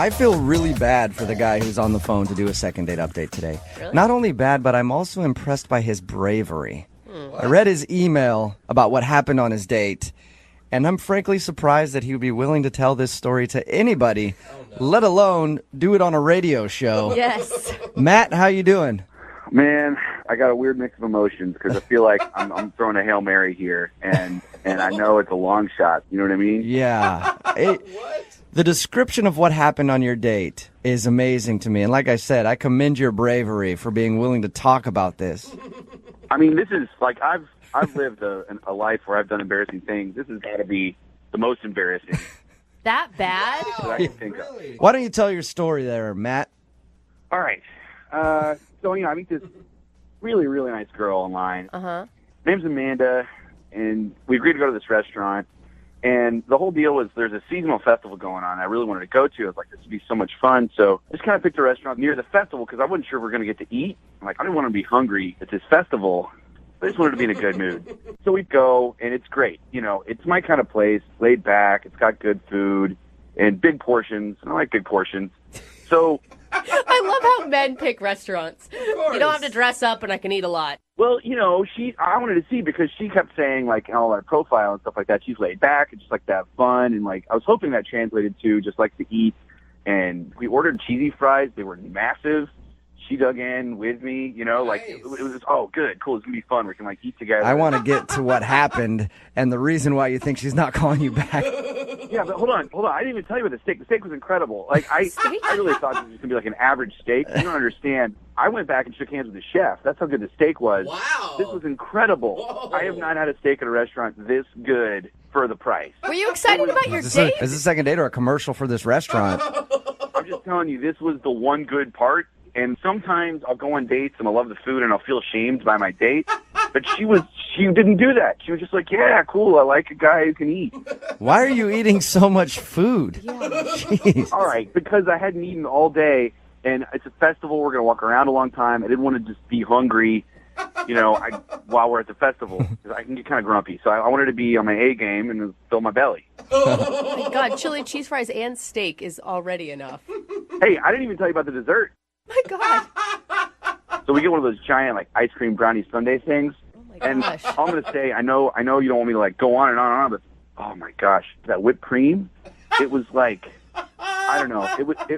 I feel really bad for the guy who's on the phone to do a second date update today. Really? Not only bad, but I'm also impressed by his bravery. I read his email about what happened on his date, and I'm frankly surprised that he would be willing to tell this story to anybody, let alone do it on a radio show. Yes. Matt, how you doing? Man, I got a weird mix of emotions because I feel like I'm throwing a Hail Mary here, and I know it's a long shot. You know what I mean? Yeah. The description of what happened on your date is amazing to me. And like I said, I commend your bravery for being willing to talk about this. I mean, this is like I've lived a life where I've done embarrassing things. This has got to be the most embarrassing That bad? that I can think of. Why don't you tell your story there, Matt? All right. So, I meet this really, really nice girl online. Uh-huh. Her name's Amanda, and we agreed to go to this restaurant. And the whole deal was there's a seasonal festival going on I really wanted to go to. I was like, this would be so much fun. So I just kind of picked a restaurant near the festival because I wasn't sure we were going to get to eat. I'm like, I didn't want to be hungry at this festival. I just wanted to be in a good mood. So we go, and it's great. It's my kind of place, laid back. It's got good food and big portions. I like big portions. So, I love how men pick restaurants. You don't have to dress up and I can eat a lot. well, I wanted to see because she kept saying, like, all our profile and stuff like that, she's laid back and just like to have fun. And, like, I was hoping that translated to just like to eat. And we ordered cheesy fries. They were massive. She dug in with me, like, it was just, oh, good, cool, it's going to be fun. We can, like, eat together. I want to get to what happened and the reason why you think she's not calling you back. Yeah, but hold on. I didn't even tell you about the steak. The steak was incredible. Like, I really thought this was going to be like an average steak. You don't understand. I went back and shook hands with the chef. That's how good the steak was. Wow. This was incredible. Whoa. I have not had a steak at a restaurant this good for the price. Were you excited about your Is date? this a second date or a commercial for this restaurant? I'm just telling you, this was the one good part. And sometimes I'll go on dates and I'll love the food and I'll feel shamed by my date. But she didn't do that. She was just like, yeah, cool, I like a guy who can eat. Why are you eating so much food? Yeah. Jeez. All right, because I hadn't eaten all day, and it's a festival. We're going to walk around a long time. I didn't want to just be hungry, while we're at the festival. 'Cause I can get kind of grumpy. So I wanted to be on my A game and fill my belly. Oh my God, chili cheese fries and steak is already enough. Hey, I didn't even tell you about the dessert. My God. So we get one of those giant, like, ice cream brownie sundae things. Oh my And gosh. all I'm going to say, I know you don't want me to, like, go on and on and on, but, oh, my gosh, that whipped cream, it was like, I don't know.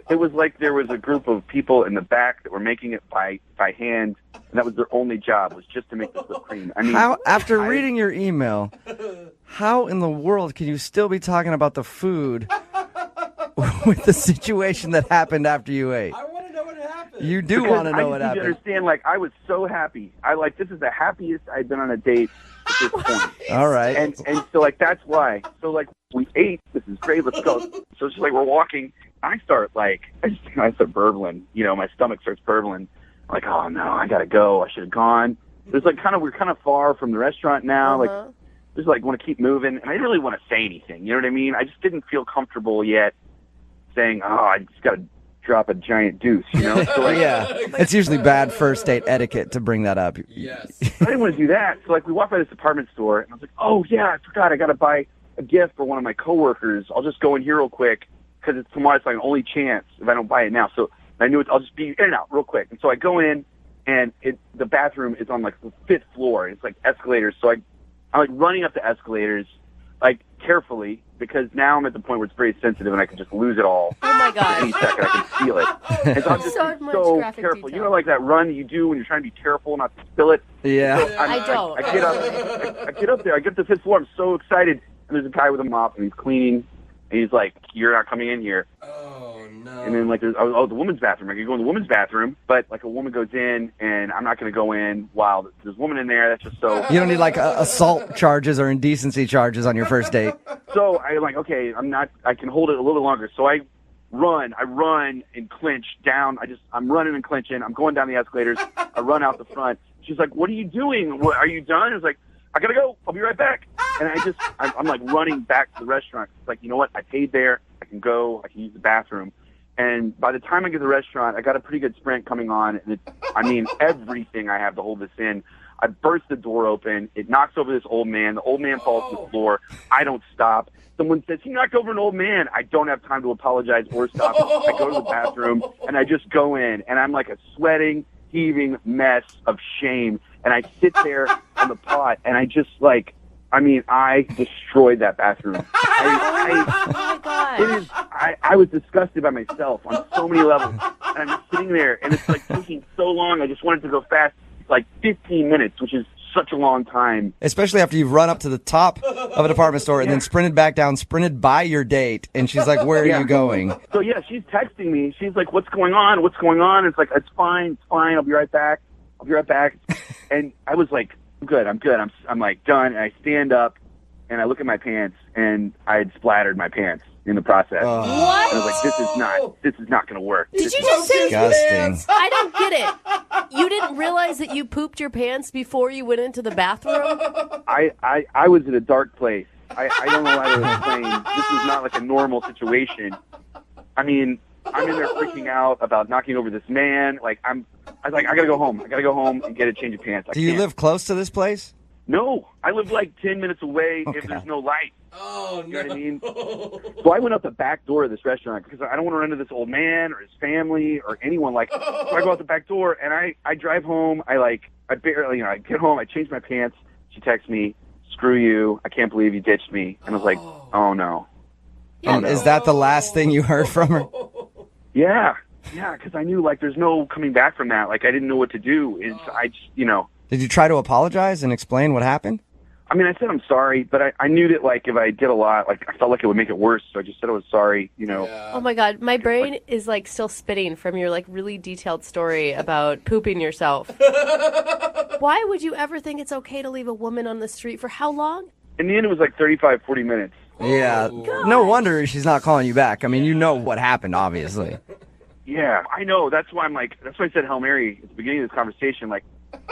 It was like there was a group of people in the back that were making it by hand, and that was their only job, was just to make this whipped cream. I mean, After reading your email, how in the world can you still be talking about the food with the situation that happened after you ate? I want to know what happened. You do want to know what I just need happened. to understand, like, I was so happy. This is the happiest I've been on a date at this point. All right. And so, like, that's why. So, like, we ate. This is great. Let's go. So it's just like we're walking. I start burbling. My stomach starts burbling. I'm like, oh no, I gotta go. I should have gone. There's like we're kind of far from the restaurant now. Uh-huh. Like, just like want to keep moving, and I didn't really want to say anything. You know what I mean? I just didn't feel comfortable yet saying, oh, I just gotta drop a giant deuce. So like, Yeah, it's usually bad first date etiquette to bring that up. Yes. I didn't want to do that. So like we walked by this department store, and I was like, oh yeah, I forgot. I gotta buy a gift for one of my coworkers. I'll just go in here real quick because it's tomorrow. It's like an only chance if I don't buy it now. So I knew I'll just be in and out real quick. And so I go in, and the bathroom is on like the 5th floor. And it's like escalators. So I'm like running up the escalators, like carefully, because now I'm at the point where it's very sensitive and I can just lose it all. Oh my Any gosh. second I can feel it. And so I'm just So much so graphic careful. detail. Like that run that you do when you're trying to be careful not to spill it. Yeah. I don't. I get up there. I get to the 5th floor. I'm so excited. And there's a guy with a mop, and he's cleaning. And he's like, you're not coming in here. Oh, no. And then, like, there's, the women's bathroom. I could go in the women's bathroom, but, like, a woman goes in, and I'm not going to go in while there's a woman in there. That's just so... You don't need like assault charges or indecency charges on your first date. So I'm like, okay, I can hold it a little longer. So I run and clinch down. I'm running and clinching. I'm going down the escalators. I run out the front. She's like, what are you doing? Are you done? I was like, I gotta go. I'll be right back. And I'm like running back to the restaurant. It's like, you know what? I paid there. I can go. I can use the bathroom. And by the time I get to the restaurant, I got a pretty good sprint coming on. And everything I have to hold this in. I burst the door open. It knocks over this old man. The old man falls to the floor. I don't stop. Someone says, he knocked over an old man. I don't have time to apologize or stop. I go to the bathroom, and I just go in, and I'm like a sweating, heaving mess of shame. And I sit there on the pot, and I just I destroyed that bathroom. Oh my God. I was disgusted by myself on so many levels. And I'm just sitting there, and it's like taking so long. I just wanted to go fast, like 15 minutes, which is such a long time. Especially after you've run up to the top of a department store and then sprinted back down, sprinted by your date, and she's like, where are you going? So, yeah, she's texting me. She's like, what's going on? What's going on? It's like, it's fine. I'll be right back. And I was like, I'm good. I'm like done. And I stand up and I look at my pants, and I had splattered my pants in the process. What? And I was like, this is not going to work. Did you just say Disgusting. I don't get it. You didn't realize that you pooped your pants before you went into the bathroom? I was in a dark place. I don't know how to explain. This was not like a normal situation. I mean, I'm in there freaking out about knocking over this man. I was like, I gotta go home. I gotta go home and get a change of pants. Do you live close to this place? No, I live like 10 minutes away Okay. if there's no light. Oh, You know what I mean? So I went out the back door of this restaurant because I don't want to run into this old man or his family or anyone. So I go out the back door and I drive home. I barely, I get home. I change my pants. She texts me, "Screw you! I can't believe you ditched me." And I was like, "Oh no." Is that the last thing you heard from her? Yeah, because I knew there's no coming back from that. I didn't know what to do. I just, Did you try to apologize and explain what happened? I mean, I said I'm sorry, but I knew that if I did a lot, I felt like it would make it worse. So I just said I was sorry. Oh my God, my brain is still spitting from your really detailed story about pooping yourself. Why would you ever think it's okay to leave a woman on the street for how long? In the end, it was 35, 40 minutes. Yeah. No wonder she's not calling you back. I mean, you know what happened, obviously. Yeah, I know. That's why that's why I said Hail Mary at the beginning of this conversation.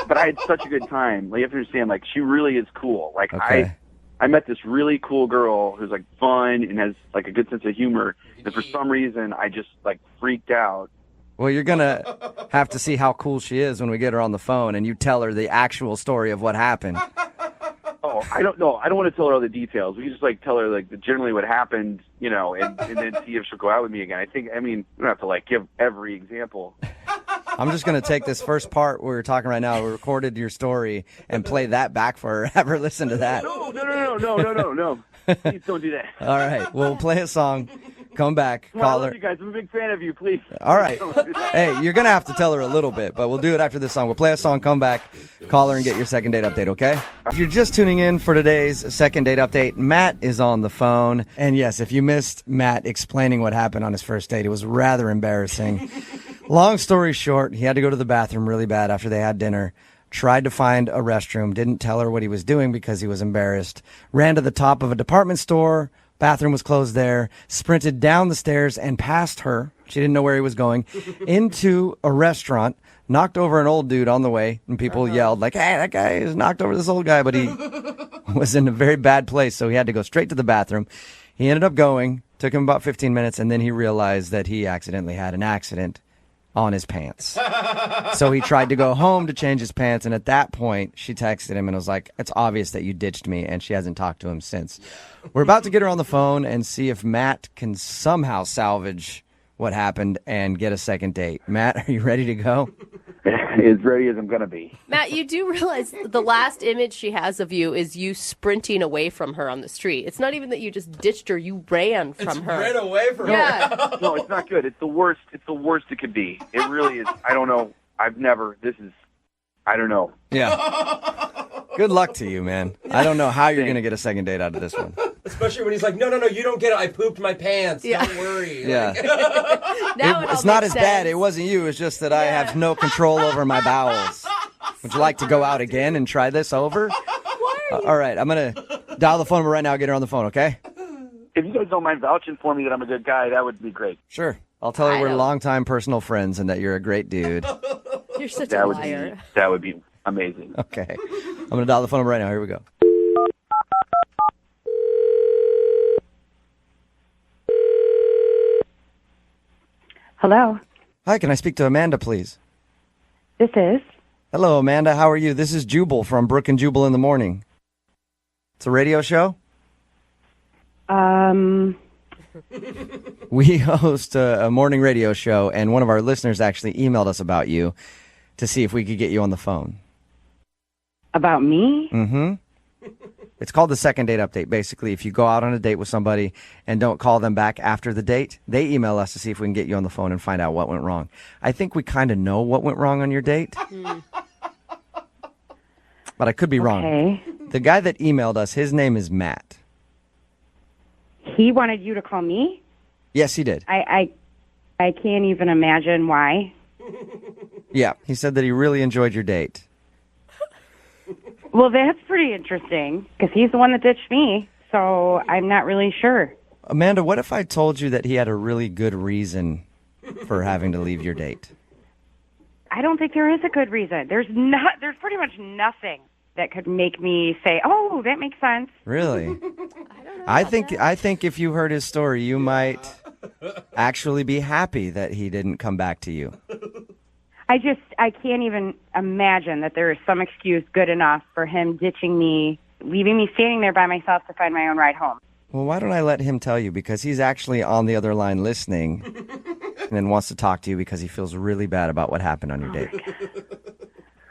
But I had such a good time. You have to understand, she really is cool. Okay. I met this really cool girl who's fun and has a good sense of humor. And for some reason, I just freaked out. Well, you're going to have to see how cool she is when we get her on the phone and you tell her the actual story of what happened. Oh, I don't know. I don't want to tell her all the details. We can just tell her generally what happened, and then see if she'll go out with me again. we don't have to give every example. I'm just going to take this first part where we're talking right now. We recorded your story and play that back for her. Have her listen to that. No. Please don't do that. All right. We'll play a song. Come back. I Call love her. you guys. I'm a big fan of you. Please. All right. Don't do that. Hey, you're going to have to tell her a little bit, but we'll do it after this song. We'll play a song, come back, call her, and get your second date update, okay? If you're just tuning in for today's second date update, Matt is on the phone. And yes, if you missed Matt explaining what happened on his first date, it was rather embarrassing. Long story short, he had to go to the bathroom really bad after they had dinner. Tried to find a restroom, didn't tell her what he was doing because he was embarrassed. Ran to the top of a department store. Bathroom was closed there, sprinted down the stairs and past her. She didn't know where he was going, into a restaurant, knocked over an old dude on the way, and people yelled hey, that guy has knocked over this old guy, but he was in a very bad place, so he had to go straight to the bathroom. He ended up going, took him about 15 minutes, and then he realized that he accidentally had an accident on his pants. So he tried to go home to change his pants, and at that point, she texted him and was like, "It's obvious that you ditched me," and she hasn't talked to him since. We're about to get her on the phone and see if Matt can somehow salvage what happened and get a second date. Matt, are you ready to go? As ready as I'm going to be. Matt, you do realize the last image she has of you is you sprinting away from her on the street. It's not even that you just ditched her, you ran from her. Ran away from her. Yeah. No, it's not good. It's the worst. It's the worst it could be. It really is. I don't know. I don't know. Yeah. Good luck to you, man. I don't know how you're going to get a second date out of this one. Especially when he's like, no, you don't get it. I pooped my pants. Yeah. Don't worry. Yeah. Now it all It's not makes as bad. sense. It wasn't you. It's just that I have no control over my bowels. Would you like to go out again and try this over? All right. I'm going to dial the phone number right now. Get her on the phone, okay? If you guys don't mind vouching for me that I'm a good guy, that would be great. Sure. I'll tell her I we're don't- longtime personal friends and that you're a great dude. You're such That a would liar. be amazing. Okay. I'm going to dial the phone number right now. Here we go. Hello, Hi, can I speak to Amanda, please? this is. Hello, Amanda. How are you? This is Jubal from Brook and Jubal in the Morning. It's a radio show. We host a morning radio show, and one of our listeners actually emailed us about you to see if we could get you on the phone. About me? Mm-hmm. It's called the second date update. Basically, if you go out on a date with somebody and don't call them back after the date, they email us to see if we can get you on the phone and find out what went wrong. I think we kind of know what went wrong on your date. But I could be wrong. Okay. The guy that emailed us, his name is Matt. He wanted you to call me? Yes, he did. I can't even imagine why. Yeah, he said that he really enjoyed your date. Well, that's pretty interesting, because he's the one that ditched me, so I'm not really sure. Amanda, what if I told you that he had a really good reason for having to leave your date? I don't think there is a good reason. There's pretty much nothing that could make me say, "Oh, that makes sense." Really? I think if you heard his story, you might actually be happy that he didn't come back to you. I can't even imagine that there is some excuse good enough for him ditching me, leaving me standing there by myself to find my own ride home. Well, why don't I let him tell you? Because he's actually on the other line listening and then wants to talk to you because he feels really bad about what happened on your date.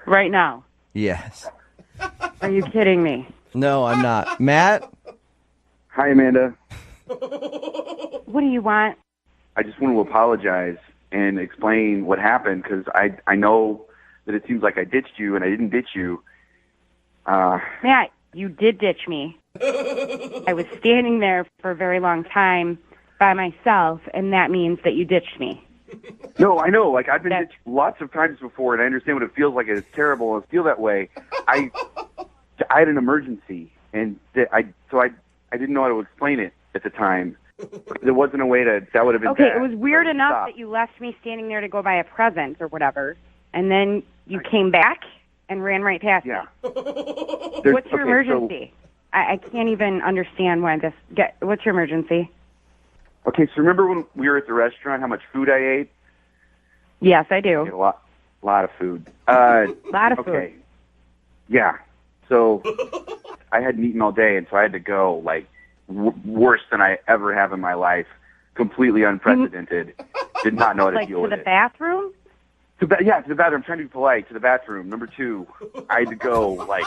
Right now? Yes. Are you kidding me? No, I'm not. Matt? Hi, Amanda. What do you want? I just want to apologize and explain what happened because I know that it seems like I ditched you and I didn't ditch you. Matt, you did ditch me. I was standing there for a very long time by myself, and that means that you ditched me. No, I know. Like, I've been ditched lots of times before, and I understand what it feels like. It's terrible and feel that way. I had an emergency, and I didn't know how to explain it at the time. There wasn't a way that would have been Okay, bad. it was weird So enough stop. that you left me standing there to go buy a present or whatever, and then you came back and ran right past Yeah. me. What's your emergency? I can't even understand why this... What's your emergency? Okay, so remember when we were at the restaurant, how much food I ate? Yes, I I ate do. a lot of food. A lot of okay. food. Yeah. So I hadn't eaten all day, and so I had to go, like, worse than I ever have in my life. Completely unprecedented. Did not know how to Like deal to with the it. bathroom? To the bathroom. I'm trying to be polite. To the bathroom. Number 2, I had to go, like,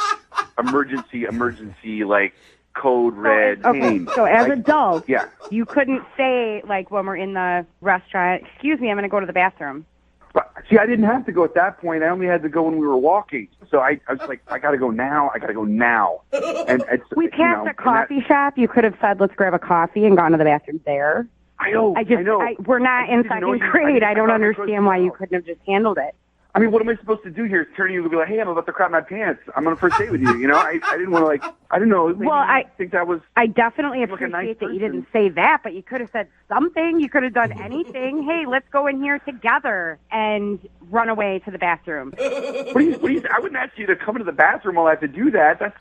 emergency, like, code red. Okay, pain. so as Like, adults, yeah. you couldn't say, like, when we're in the restaurant, "Excuse me, I'm going to go to the bathroom." But, see, I didn't have to go at that point. I only had to go when we were walking. So I was like, I got to go now. And it's, We passed a coffee shop. You could have said, "Let's grab a coffee," and gone to the bathroom there. I know. I know. We're not in didn't know second you- grade. I don't thought you understand why you couldn't have just handled it. I mean, what am I supposed to do here? Turn to you and be like, "Hey, I'm about to crap my pants. I'm on a first date with you." You know, I didn't want to, like, I don't know. Maybe Well, I think that was. I definitely Look, a appreciate nice that you person. didn't say that, but you could have said something. You could have done anything. Hey, let's go in here together and run away to the bathroom. What do you? I wouldn't ask you to come into the bathroom while I have to do that. That's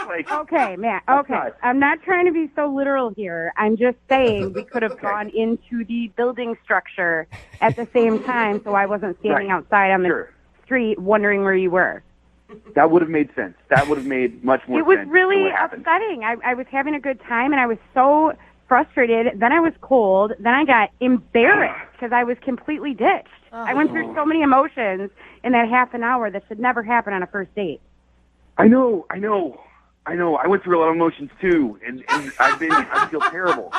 like. Okay, Matt. Okay. not- I'm not trying to be so literal here. I'm just saying we could have gone into the building structure at the same time so I wasn't standing Right. outside on the Sure. street wondering where you were. That would have made sense. That would have made much more It was sense. really than what happened. upsetting. I was having a good time, and I was so frustrated. Then I was cold. Then I got embarrassed because I was completely ditched. I went through so many emotions in that half an hour that should never happen on a first date. I know. I went through a lot of emotions too, and I feel terrible.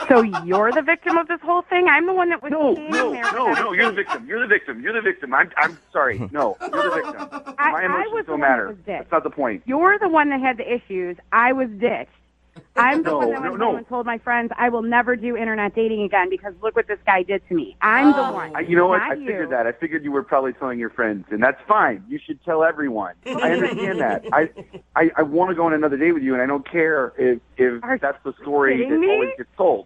So you're the victim of this whole thing? I'm the one that was No, standing there. you're the victim. You're the victim. I'm sorry. No, you're the victim. I My emotions was the don't one that matter. was ditched. That's not the point. You're the one that had the issues. I was ditched. I'm the one that went home and told my friends I will never do internet dating again because look what this guy did to me. I'm the one. You know what? not I figured you. that. I figured you were probably telling your friends, and that's fine. You should tell everyone. I understand that. I want to go on another date with you, and I don't care if Are that's the story kidding that me? always gets told.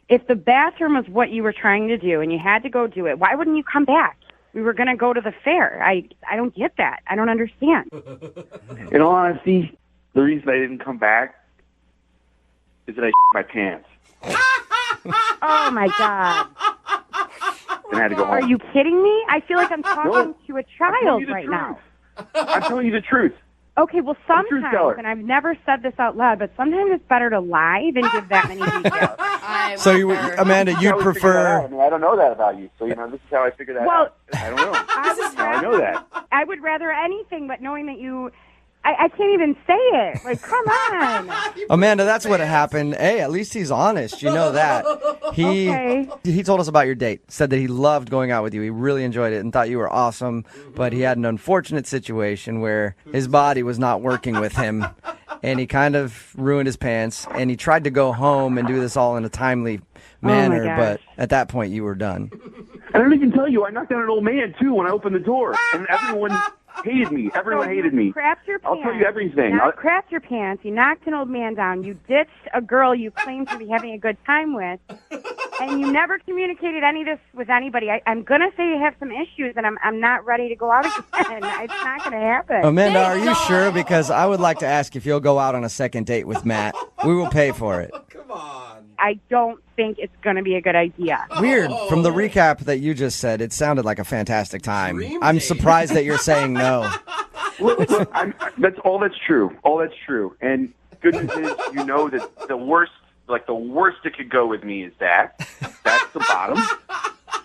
If the bathroom was what you were trying to do and you had to go do it, why wouldn't you come back? We were going to go to the fair. I don't get that. I don't understand. In all honesty, the reason I didn't come back is that I my pants. Oh, my God. and I had to go home. Are you kidding me? I feel like I'm talking to a I'm telling child you the right truth. now. I'm telling you the truth. Okay, well, I'm a truth sometimes, teller. and I've never said this out loud, but sometimes it's better to lie than give that many details. So, Amanda, This is you'd how we figured that out. prefer. I mean, I don't know that about you. So, this is how I figured that Well, out. I don't know. I know that. I would rather anything but knowing that you... I can't even say it. Like, come on. Amanda, that's what happened. Hey, at least he's honest. You know that. Okay. He told us about your date. Said that he loved going out with you. He really enjoyed it and thought you were awesome. But he had an unfortunate situation where his body was not working with him. And he kind of ruined his pants. And he tried to go home and do this all in a timely manner. gosh. But at that point, you were done. And I don't even tell you, I knocked down an old man, too, when I opened the door. And everyone hated me. Everyone hated me. Crapped your pants. I'll tell you everything. You crapped your pants. You knocked an old man down. You ditched a girl you claimed to be having a good time with. And you never communicated any of this with anybody. I'm going to say you have some issues, and I'm not ready to go out again. It's not going to happen. Amanda, are you sure? Because I would like to ask if you'll go out on a second date with Matt. We will pay for it. Come on. I don't think it's going to be a good idea. Weird. From the recap that you just said, it sounded like a fantastic time. Dream I'm date. surprised that you're saying no. Look, that's all that's true. All that's true. And good news is, that the worst it could go with me is that. That's the bottom.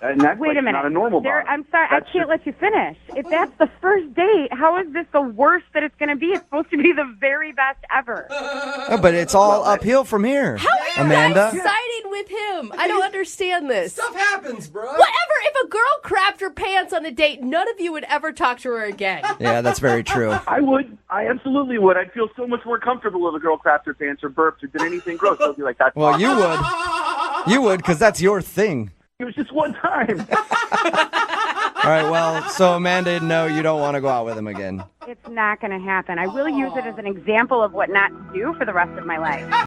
And that's Wait a minute. not a normal bottom. I'm sorry. That's I can't let you finish. If that's the first date, how is this the worst that it's going to be? It's supposed to be the very best ever. Oh, but it's all uphill from here. Amanda? Siding with him. I don't understand this. Stuff happens, bro. Whatever. If a girl crapped her pants on a date, none of you would ever talk to her again. Yeah, that's very true. I would. I absolutely would. I'd feel so much more comfortable if a girl crapped her pants or burped or did anything gross. I'd be like, that's Well, awesome. you would. You would, because that's your thing. It was just one time. All right, well, so Amanda, no, you don't want to go out with him again. It's not going to happen. I will use it as an example of what not to do for the rest of my life.